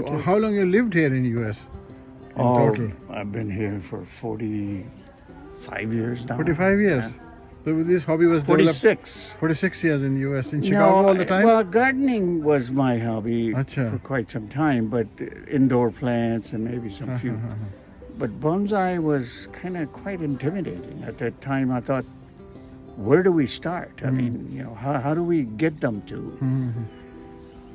How long you lived here in US in total? I've been here for 45 years now. 45 years. So this hobby was developed 46. 46 years in US, in Chicago all the time? Well, gardening was my hobby Acha. for quite some time, but indoor plants and maybe some few. But bonsai was kind of quite intimidating. At that time, I thought, where do we start? I mean, how do we get them to?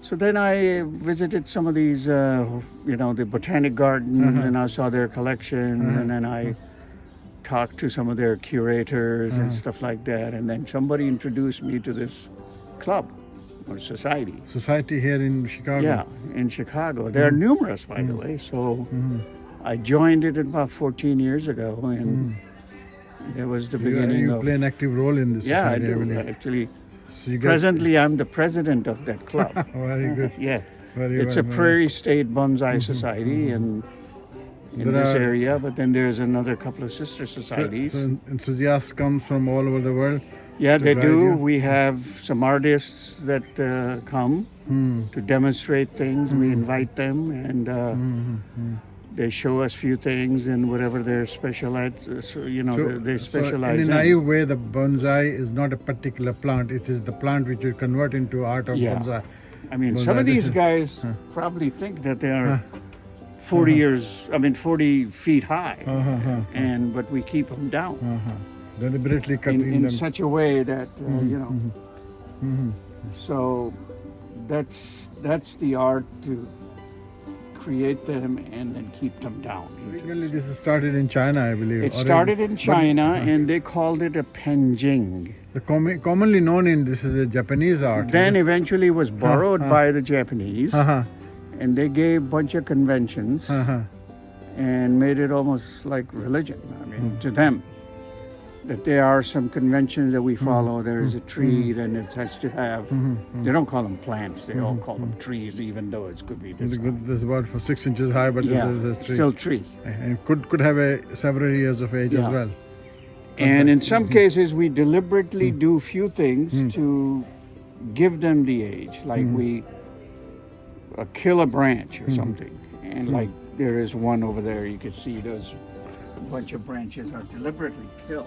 So then I visited some of these, the botanic gardens, and I saw their collection, and then I talked to some of their curators and stuff like that. And then somebody introduced me to this club or society. Society here in Chicago? Yeah, in Chicago. There are numerous, by the way. So I joined it about 14 years ago, and it was the beginning you of... play an active role in this Yeah, I society, do. believe. Actually, So you presently I'm the president of that club. Very good. Yeah. Very It's well, a very- Prairie State Bonsai Society and in There this are- area, but then there's another couple of sister societies. So enthusiasts come from all over the world. Yeah, to they guide do. you? We have some artists that come to demonstrate things. We invite them, and they show us few things and whatever they're specialized. They specialize in a in. naive way, the bonsai is not a particular plant. It is the plant which you convert into art of Yeah. bonsai. I mean, Bonsai, some of this these is- guys probably think that they are 40 feet high, but we keep them down Deliberately cutting in them. such a way that So that's the art, to create them and then keep them down. Originally, this started in China, I believe. It started in China, and they called it a penjing. The commonly known in this is a Japanese art. Then eventually was borrowed by the Japanese, Uh-huh. and they gave a bunch of conventions and made it almost like religion. I mean, to them, that there are some conventions that we follow. There is a tree, then it has to have. They don't call them plants; they all call them trees, even though it could be this. This is about for 6 inches high, but Yeah, it is a tree. still tree. And could have several years of age as Yeah. well. And in some cases, we deliberately do few things to give them the age, like we kill a branch or something, and like there is one over there. You can see those a bunch of branches are deliberately killed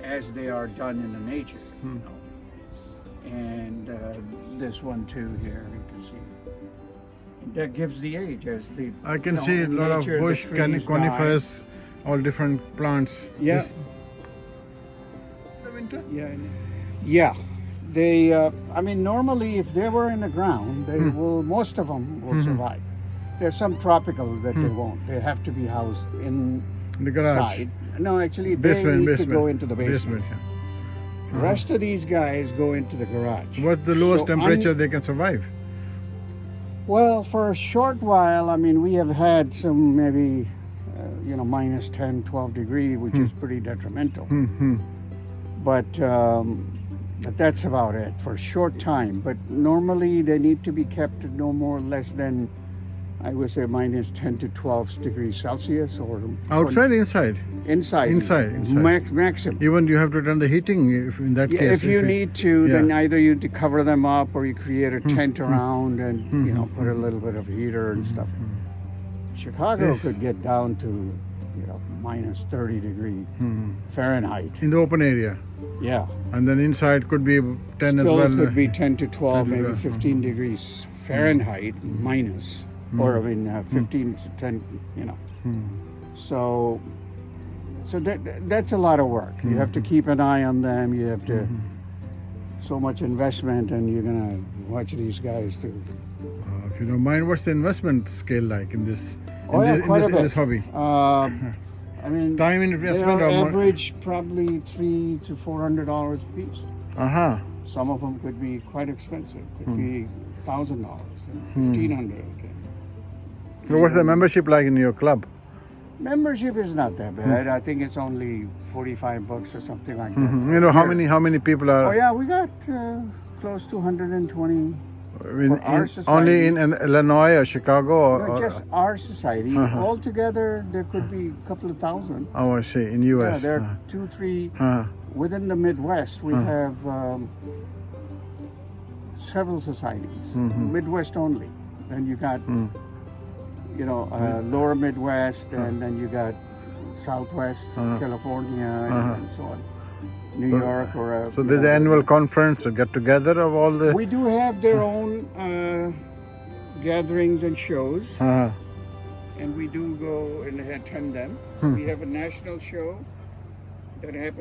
as they are done in the nature. And this one too here, you can see. That gives the age as the. I can see a in lot of nature, the bush, trees conifers, all different plants. Yeah. The winter? Yeah, they. Normally, if they were in the ground, they will. Most of them will survive. There's some tropical that they won't. They have to be housed In the garage. inside. No, actually, they need to go into the basement. yeah. The rest of these guys go into the garage. What's the lowest So temperature they can survive? Well, for a short while, we have had some maybe, minus 10, 12 degree, which is pretty detrimental. But that's about it for a short time. But normally they need to be kept no more or less than, I would say, minus 10 to 12 degrees Celsius, or Outside, inside? inside. Inside. Maximum. Even you have to turn the heating if in that case. If you need to, yeah. then either you cover them up or you create a tent around and put a little bit of heater and stuff. Chicago could get down to minus 30 degree Fahrenheit. In the open area. Yeah. And then inside could be 10 as Still well. it could be 10 to 12, 10 to maybe 12. 15 degrees Fahrenheit minus, or 15 to 10, So that's a lot of work. You have to keep an eye on them. You have to so much investment, and you're gonna watch these guys do. If you don't mind, what's the investment scale like in this? Quite a bit. In this hobby? Time investment they or are more? average probably $300 to $400 a piece. Some of them could be quite expensive. Could be $1,000, $1,500. So what's the membership like in your club? Membership is not that bad. I think it's only $45 or something like that. How many people are? Oh yeah, we got close to 120. our society. Only in Illinois or Chicago? No, just our society. Altogether, there could be a couple of thousand. Oh, I see. In Yeah, U.S. there are 2, 3. Within the Midwest, we have several societies. Midwest only. Then you got lower Midwest, and then you got Southwest California and so on. New York or So there's the annual conference, a get together of all the. We do have their own gatherings and shows, and we do go and attend them. We have a national show that happens